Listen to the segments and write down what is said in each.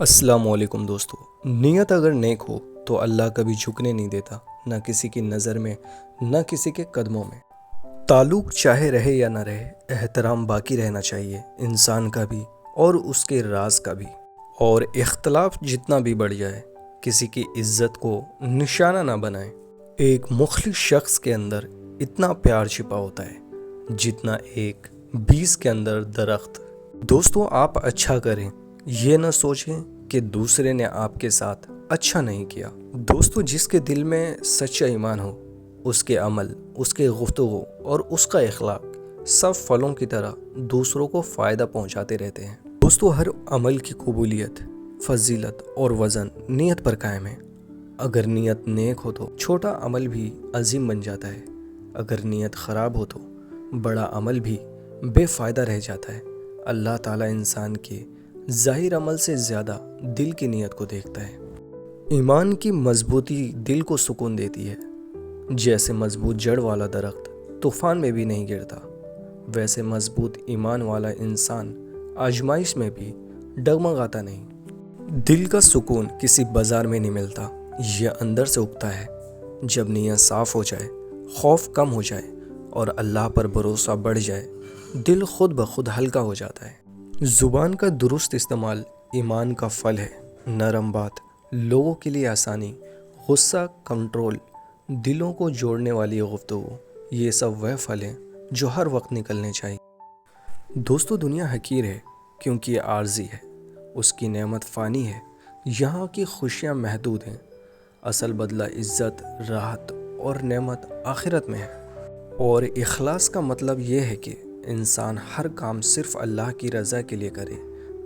السلام علیکم دوستو، نیت اگر نیک ہو تو اللہ کبھی جھکنے نہیں دیتا، نہ کسی کی نظر میں نہ کسی کے قدموں میں۔ تعلق چاہے رہے یا نہ رہے، احترام باقی رہنا چاہیے، انسان کا بھی اور اس کے راز کا بھی۔ اور اختلاف جتنا بھی بڑھ جائے، کسی کی عزت کو نشانہ نہ بنائیں۔ ایک مخلص شخص کے اندر اتنا پیار چھپا ہوتا ہے جتنا ایک بیج کے اندر درخت۔ دوستو، آپ اچھا کریں، یہ نہ سوچیں کہ دوسرے نے آپ کے ساتھ اچھا نہیں کیا۔ دوستو، جس کے دل میں سچا ایمان ہو، اس کے عمل، اس کے گفتگو اور اس کا اخلاق سب پھلوں کی طرح دوسروں کو فائدہ پہنچاتے رہتے ہیں۔ دوستو، ہر عمل کی قبولیت، فضیلت اور وزن نیت پر قائم ہے۔ اگر نیت نیک ہو تو چھوٹا عمل بھی عظیم بن جاتا ہے، اگر نیت خراب ہو تو بڑا عمل بھی بے فائدہ رہ جاتا ہے۔ اللہ تعالیٰ انسان کے ظاہر عمل سے زیادہ دل کی نیت کو دیکھتا ہے۔ ایمان کی مضبوطی دل کو سکون دیتی ہے۔ جیسے مضبوط جڑ والا درخت طوفان میں بھی نہیں گرتا، ویسے مضبوط ایمان والا انسان آزمائش میں بھی ڈگمگاتا نہیں۔ دل کا سکون کسی بازار میں نہیں ملتا، یہ اندر سے اگتا ہے۔ جب نیت صاف ہو جائے، خوف کم ہو جائے اور اللہ پر بھروسہ بڑھ جائے، دل خود بخود ہلکا ہو جاتا ہے۔ زبان کا درست استعمال ایمان کا پھل ہے۔ نرم بات، لوگوں کے لیے آسانی، غصہ کنٹرول، دلوں کو جوڑنے والی گفتگو، یہ سب وہ پھل ہیں جو ہر وقت نکلنے چاہیے۔ دوستو، دنیا حقیر ہے کیونکہ یہ عارضی ہے، اس کی نعمت فانی ہے، یہاں کی خوشیاں محدود ہیں۔ اصل بدلہ عزت، راحت اور نعمت آخرت میں ہے۔ اور اخلاص کا مطلب یہ ہے کہ انسان ہر کام صرف اللہ کی رضا کے لیے کرے،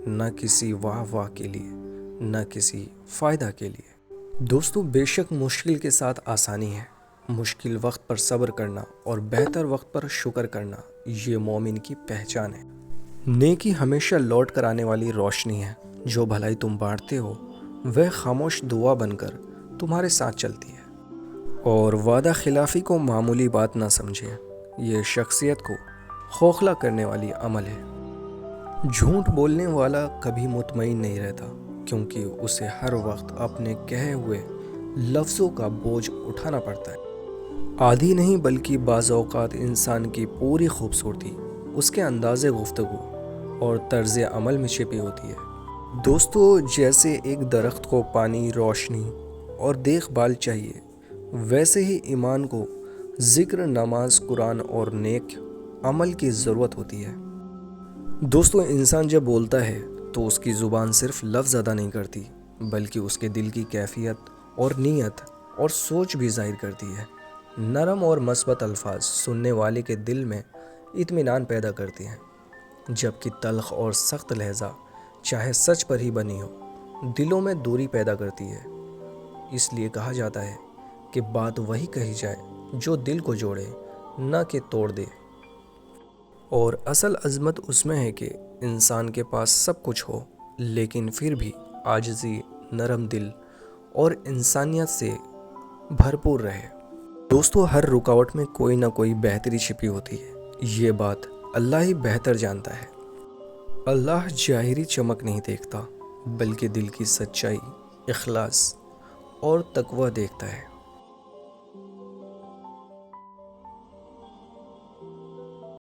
نہ کسی واہ کے لیے، نہ کسی فائدہ کے لیے۔ دوستو، بے شک مشکل کے ساتھ آسانی ہے۔ مشکل وقت پر صبر کرنا اور بہتر وقت پر شکر کرنا، یہ مومن کی پہچان ہے۔ نیکی ہمیشہ لوٹ کر آنے والی روشنی ہے۔ جو بھلائی تم بانٹتے ہو، وہ خاموش دعا بن کر تمہارے ساتھ چلتی ہے۔ اور وعدہ خلافی کو معمولی بات نہ سمجھیں، یہ شخصیت کو خوخلا کرنے والی عمل ہے۔ جھوٹ بولنے والا کبھی مطمئن نہیں رہتا، کیونکہ اسے ہر وقت اپنے کہے ہوئے لفظوں کا بوجھ اٹھانا پڑتا ہے۔ عادی نہیں بلکہ بعض اوقات انسان کی پوری خوبصورتی اس کے انداز گفتگو اور طرز عمل میں چھپی ہوتی ہے۔ دوستو، جیسے ایک درخت کو پانی، روشنی اور دیکھ بھال چاہیے، ویسے ہی ایمان کو ذکر، نماز، قرآن اور نیک عمل کی ضرورت ہوتی ہے۔ دوستو، انسان جب بولتا ہے تو اس کی زبان صرف لفظ ادا نہیں کرتی، بلکہ اس کے دل کی کیفیت اور نیت اور سوچ بھی ظاہر کرتی ہے۔ نرم اور مثبت الفاظ سننے والے کے دل میں اطمینان پیدا کرتے ہیں، جبکہ تلخ اور سخت لہجہ چاہے سچ پر ہی بنی ہو، دلوں میں دوری پیدا کرتی ہے۔ اس لیے کہا جاتا ہے کہ بات وہی کہی جائے جو دل کو جوڑے، نہ کہ توڑ دے۔ اور اصل عظمت اس میں ہے کہ انسان کے پاس سب کچھ ہو، لیکن پھر بھی عاجزی، نرم دل اور انسانیت سے بھرپور رہے۔ دوستو، ہر رکاوٹ میں کوئی نہ کوئی بہتری چھپی ہوتی ہے، یہ بات اللہ ہی بہتر جانتا ہے۔ اللہ ظاہری چمک نہیں دیکھتا، بلکہ دل کی سچائی، اخلاص اور تقوی دیکھتا ہے۔